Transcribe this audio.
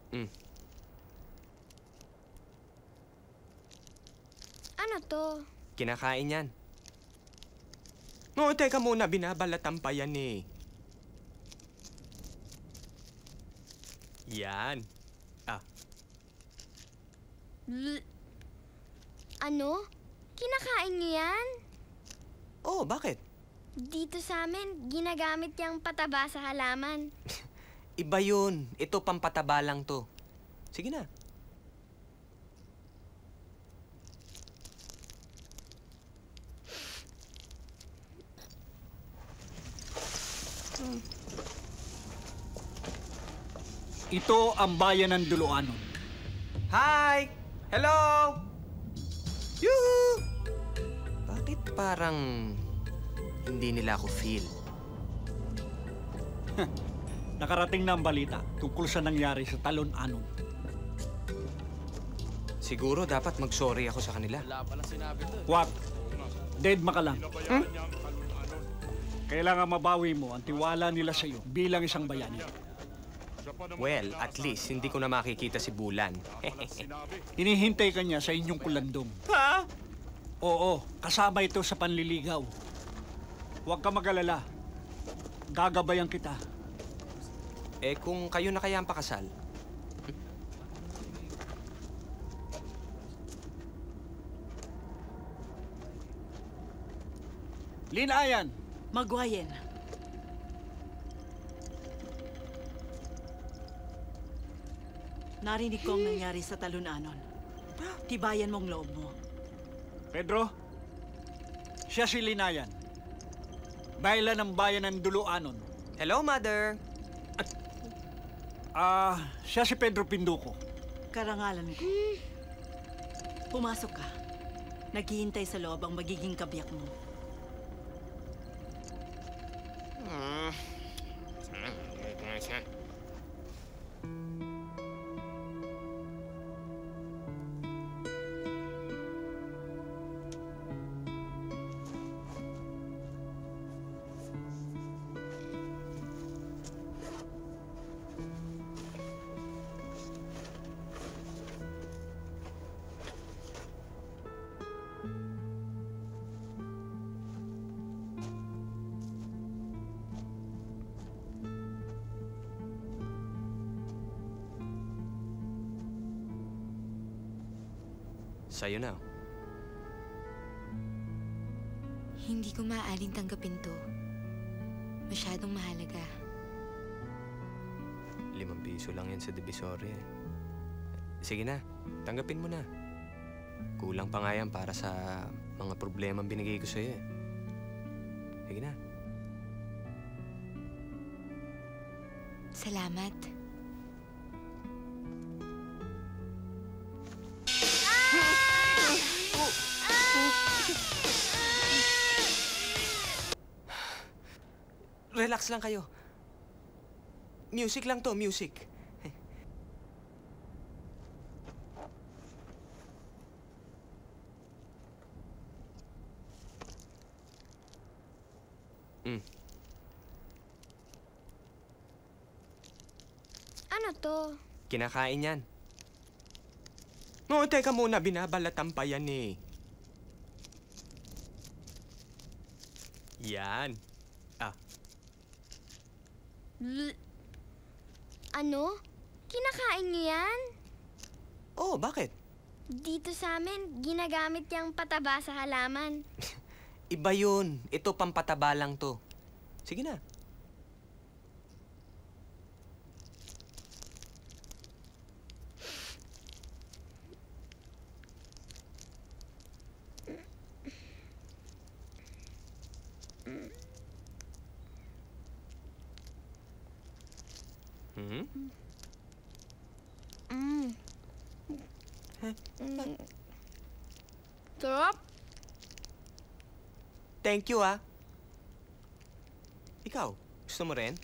Mm. Ano to? Kinakain yan. Oo, teka muna. Binabalatan pa yan eh. Yan. Ah. Ano? Kinakain niyo yan? Oh, bakit? Dito sa amin, ginagamit yung pataba sa halaman. Iba yun. Ito, pampataba lang to. Sige na. Ito ang bayan ng Duluanon. Hi! Hello! Yoo! Bakit parang hindi nila ako feel? Nakarating na ang balita tungkol sa nangyari sa Talon-Anon. Siguro dapat mag-sorry ako sa kanila. Wag. Dead ka lang. Kailangan mabawi mo ang tiwala nila sa iyo bilang isang bayani. Well, at least hindi ko na makikita si Bulan. Hinihintay ka niya sa inyong kulandong. Ha? Oo, kasama ito sa panliligaw. Huwag ka mag-alala. Gagabayan kita. Eh kung kayo na kaya ang pakasal? Linayan! Magwayen. Narinig ko ang nangyari sa Talon-Anon. Tibayan mong loob mo. Pedro, siya si Linayan. Bayla ng bayan ng Duluanon. Hello, Mother! Siya si Pedro Pinduco. Karangalan ko. Pumasok ka. Naghihintay sa loob ang magiging kabiyak mo. Sa'yo na. Hindi ko maaaring tanggapin to. Masyadong mahalaga. 5 piso lang yan sa Divisoria. Sige na, tanggapin mo na. Kulang pa nga yan para sa mga problemang binigay ko sa'yo eh. Sige na. Salamat. Relax lang kayo. Music lang to, music. Ano to? Kinakain yan. Oo, teka muna. Binabalatan pa yan eh. Yan. Ah. Ano? Kinakain niyo yan? Oh, bakit? Dito sa amin, ginagamit yung pataba sa halaman. Iba yun. Ito, pampataba lang to. Sige na. Sarap? Thank you, ah. Ikaw, gusto mo rin?